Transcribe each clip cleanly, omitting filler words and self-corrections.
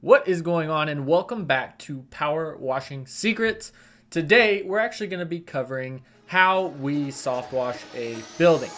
What is going on, and welcome back to Power Washing Secrets. Today we're actually going to be covering how we soft wash a building.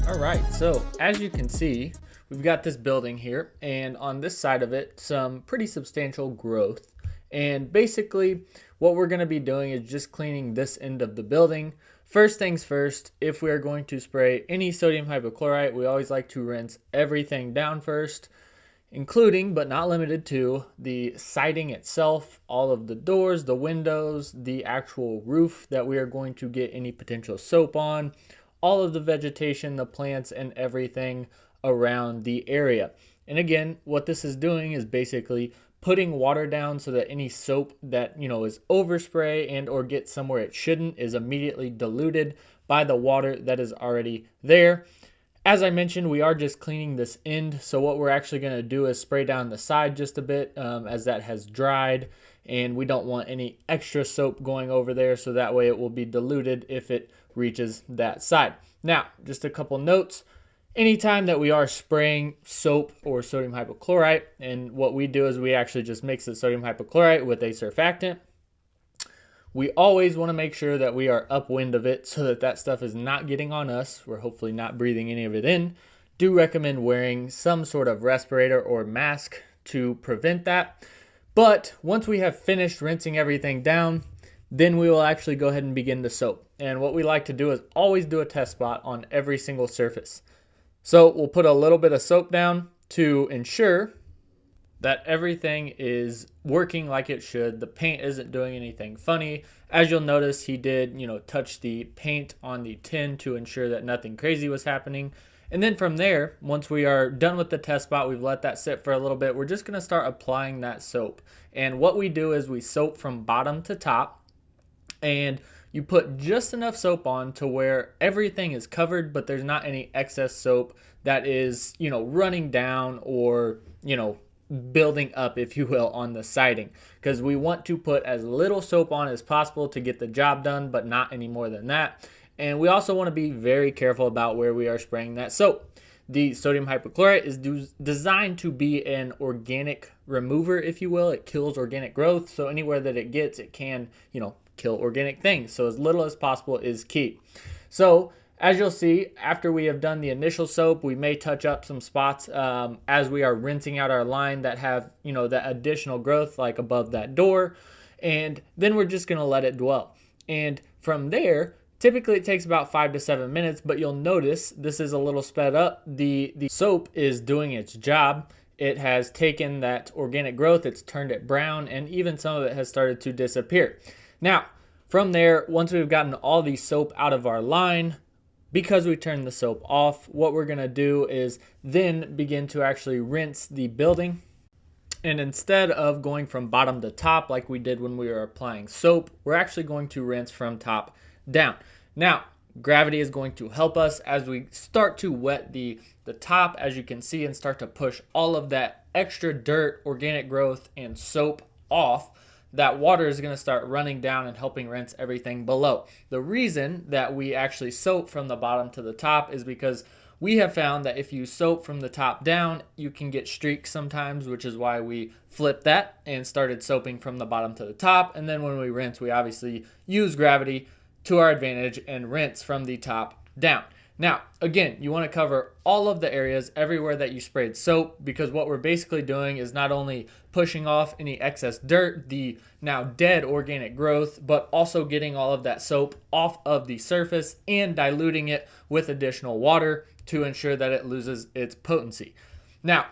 Alright, so as you can see, we've got this building here, and on this side of it, some pretty substantial growth. And basically, what we're going to be doing is just cleaning this end of the building. First things first, if we are going to spray any sodium hypochlorite, we always like to rinse everything down first, including but not limited to the siding itself, all of the doors, the windows, the actual roof that we are going to get any potential soap on, all of the vegetation, the plants, and everything around the area. And again, what this is doing is basically putting water down so that any soap that is overspray and or gets somewhere it shouldn't is immediately diluted by the water that is already there. As I mentioned, we are just cleaning this end, so what we're actually going to do is spray down the side just a bit as that has dried, and we don't want any extra soap going over there, so that way it will be diluted if it reaches that side. Now, just a couple notes. Anytime that we are spraying soap or sodium hypochlorite, and what we do is we actually just mix the sodium hypochlorite with a surfactant, we always want to make sure that we are upwind of it so that that stuff is not getting on us. We're hopefully not breathing any of it in. Do recommend wearing some sort of respirator or mask to prevent that. But once we have finished rinsing everything down, then we will actually go ahead and begin the soap. And what we like to do is always do a test spot on every single surface. So we'll put a little bit of soap down to ensure that everything is working like it should. The paint isn't doing anything funny. As you'll notice, he did, touch the paint on the tin to ensure that nothing crazy was happening. And then from there, once we are done with the test spot, we've let that sit for a little bit, we're just going to start applying that soap. And what we do is we soap from bottom to top, and you put just enough soap on to where everything is covered, but there's not any excess soap that is, running down or, building up, if you will, on the siding. Because we want to put as little soap on as possible to get the job done, but not any more than that. And we also want to be very careful about where we are spraying that soap. The sodium hypochlorite is designed to be an organic remover, if you will. It kills organic growth, so anywhere that it gets, it can, kill organic things. So as little as possible is key. So as you'll see, after we have done the initial soap, we may touch up some spots as we are rinsing out our line that have, that additional growth like above that door. And then we're just going to let it dwell. And from there, typically it takes about 5 to 7 minutes, but you'll notice this is a little sped up. The soap is doing its job. It has taken that organic growth, it's turned it brown, and even some of it has started to disappear. Now, from there, once we've gotten all the soap out of our line, because we turned the soap off, what we're going to do is then begin to actually rinse the building. And instead of going from bottom to top like we did when we were applying soap, we're actually going to rinse from top down. Now, gravity is going to help us as we start to wet the top, as you can see, and start to push all of that extra dirt, organic growth, and soap off. That water is going to start running down and helping rinse everything below. The reason that we actually soap from the bottom to the top is because we have found that if you soap from the top down, you can get streaks sometimes, which is why we flipped that and started soaping from the bottom to the top. And then when we rinse, we obviously use gravity to our advantage and rinse from the top down. Now, again, you want to cover all of the areas everywhere that you sprayed soap, because what we're basically doing is not only pushing off any excess dirt, the now dead organic growth, but also getting all of that soap off of the surface and diluting it with additional water to ensure that it loses its potency. Now,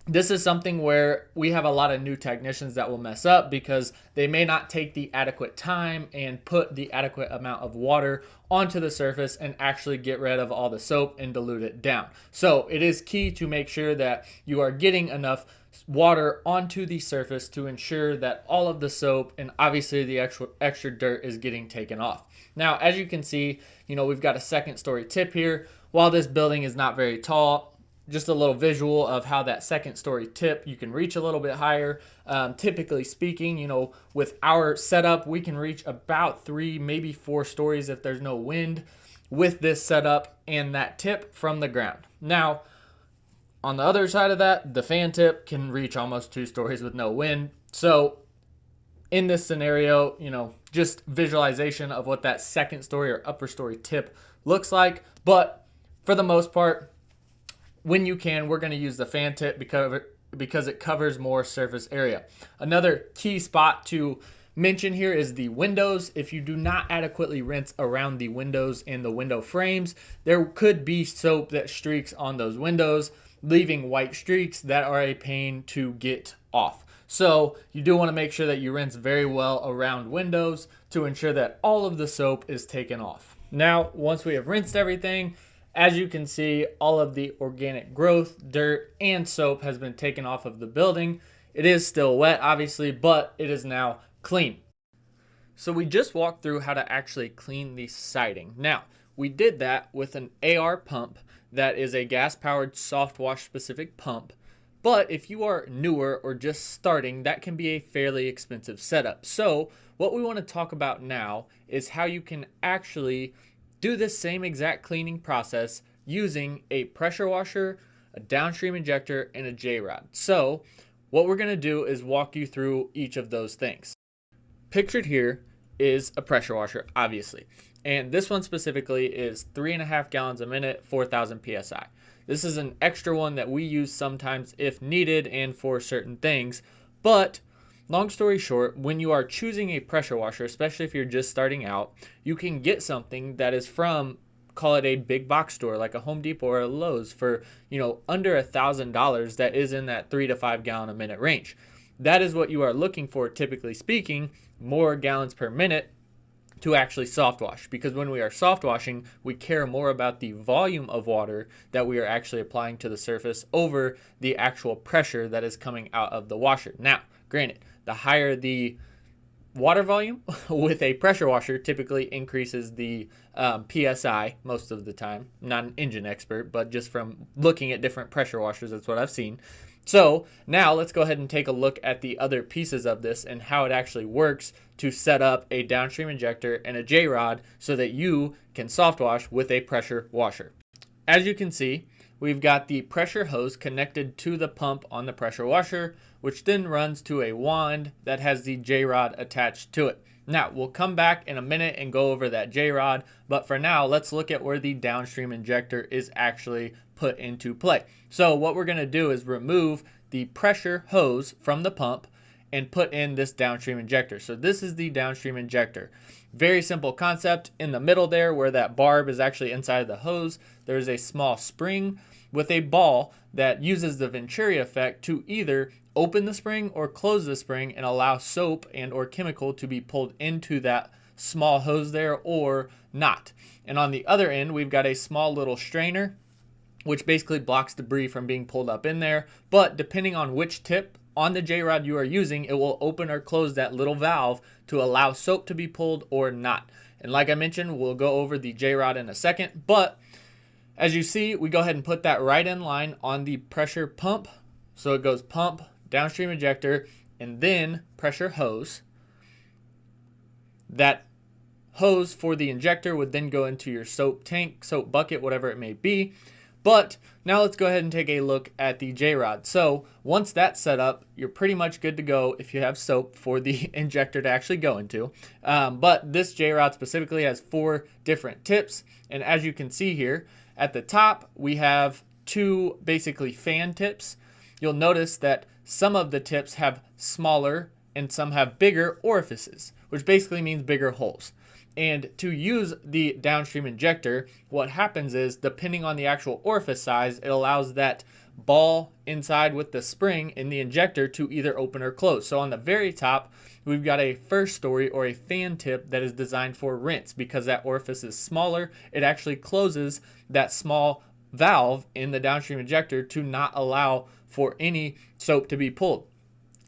this is something where we have a lot of new technicians that will mess up because they may not take the adequate time and put the adequate amount of water onto the surface and actually get rid of all the soap and dilute it down. So it is key to make sure that you are getting enough water onto the surface to ensure that all of the soap and obviously the extra dirt is getting taken off. Now, as you can see, we've got a second story tip here. While this building is not very tall, just a little visual of how that second story tip, you can reach a little bit higher. Typically speaking, with our setup, we can reach about 3, maybe 4 stories if there's no wind with this setup and that tip from the ground. Now, on the other side of that, the fan tip can reach almost 2 stories with no wind. So in this scenario, just visualization of what that second story or upper story tip looks like. But for the most part, when you can, we're going to use the fan tip because it covers more surface area. Another key spot to mention here is the windows. If you do not adequately rinse around the windows and the window frames, there could be soap that streaks on those windows, leaving white streaks that are a pain to get off. So you do want to make sure that you rinse very well around windows to ensure that all of the soap is taken off. Now, once we have rinsed everything, as you can see, all of the organic growth, dirt, and soap has been taken off of the building. It is still wet, obviously, but it is now clean. So we just walked through how to actually clean the siding. Now, we did that with an AR pump that is a gas-powered soft wash specific pump. But if you are newer or just starting, that can be a fairly expensive setup. So what we want to talk about now is how you can actually do this same exact cleaning process using a pressure washer, a downstream injector, and a jrod. So what we're going to do is walk you through each of those things. Pictured here is a pressure washer, obviously. And this one specifically is 3.5 gallons a minute, 4,000 PSI. This is an extra one that we use sometimes if needed and for certain things. But long story short, when you are choosing a pressure washer, especially if you're just starting out, you can get something that is from, call it a big box store like a Home Depot or a Lowe's for, under $1,000 that is in that 3 to 5 gallon a minute range. That is what you are looking for, typically speaking, more gallons per minute to actually soft wash, because when we are soft washing, we care more about the volume of water that we are actually applying to the surface over the actual pressure that is coming out of the washer. Now, granted, the higher the water volume with a pressure washer typically increases the PSI most of the time. I'm not an engine expert, but just from looking at different pressure washers, that's what I've seen. So now let's go ahead and take a look at the other pieces of this and how it actually works to set up a downstream injector and a jrod so that you can soft wash with a pressure washer. As you can see, we've got the pressure hose connected to the pump on the pressure washer, which then runs to a wand that has the jrod attached to it. Now, we'll come back in a minute and go over that jrod, but for now, let's look at where the downstream injector is actually put into play. So what we're going to do is remove the pressure hose from the pump and put in this downstream injector. So this is the downstream injector. Very simple concept. In the middle there, where that barb is actually inside of the hose, there's a small spring with a ball that uses the Venturi effect to either open the spring or close the spring and allow soap and or chemical to be pulled into that small hose there or not. And on the other end, we've got a small little strainer, which basically blocks debris from being pulled up in there. But depending on which tip on the jrod you are using, it will open or close that little valve to allow soap to be pulled or not. And like I mentioned, we'll go over the jrod in a second, but as you see, we go ahead and put that right in line on the pressure pump. So it goes pump, downstream injector, and then pressure hose. That hose for the injector would then go into your soap tank, soap bucket, whatever it may be. But now let's go ahead and take a look at the jrod. So once that's set up, you're pretty much good to go if you have soap for the injector to actually go into. But this jrod specifically has 4 different tips. And as you can see here, at the top, we have 2 basically fan tips. You'll notice that some of the tips have smaller and some have bigger orifices, which basically means bigger holes. And to use the downstream injector, what happens is, depending on the actual orifice size, it allows that ball inside with the spring in the injector to either open or close. So on the very top, we've got a first story or a fan tip that is designed for rinse. Because that orifice is smaller, it actually closes that small valve in the downstream injector to not allow for any soap to be pulled.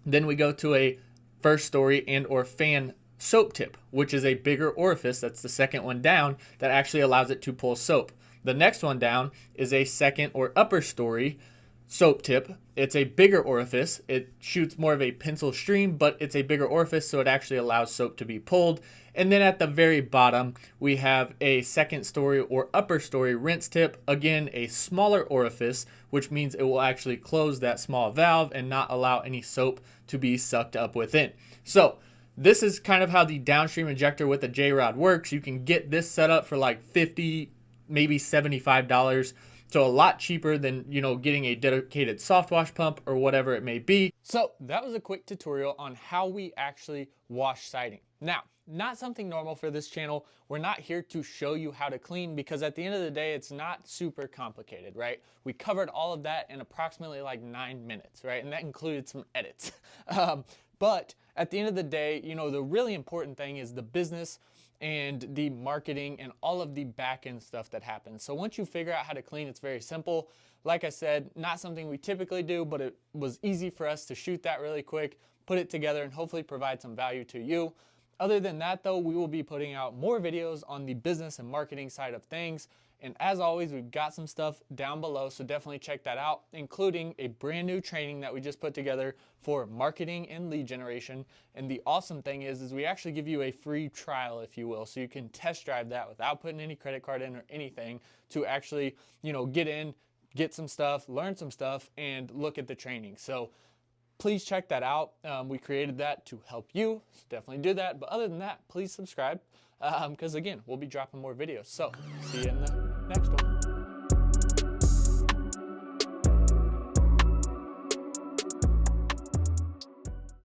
Then we go to a first story and or fan soap tip, which is a bigger orifice, that's the second one down, that actually allows it to pull soap. The next one down is a second or upper story soap tip. It's a bigger orifice. It shoots more of a pencil stream, but it's a bigger orifice, so it actually allows soap to be pulled. And then at the very bottom, we have a second story or upper story rinse tip. Again, a smaller orifice, which means it will actually close that small valve and not allow any soap to be sucked up within. So this is kind of how the downstream injector with a jrod works. You can get this set up for like $50, maybe $75. So a lot cheaper than, getting a dedicated soft wash pump or whatever it may be. So that was a quick tutorial on how we actually wash siding. Now, not something normal for this channel. We're not here to show you how to clean, because at the end of the day, it's not super complicated, right? We covered all of that in approximately like 9 minutes, right? And that included some edits. But at the end of the day, the really important thing is the business and the marketing and all of the back end stuff that happens. So once you figure out how to clean, it's very simple. Like I said, not something we typically do, but it was easy for us to shoot that really quick, put it together, and hopefully provide some value to you. Other than that though, we will be putting out more videos on the business and marketing side of things. And as always, we've got some stuff down below, so definitely check that out, including a brand new training that we just put together for marketing and lead generation. And the awesome thing is we actually give you a free trial, if you will, so you can test drive that without putting any credit card in or anything, to actually, get in, get some stuff, learn some stuff, and look at the training. So please check that out. We created that to help you, so definitely do that. But other than that, please subscribe, because again, we'll be dropping more videos. So see you in the next one.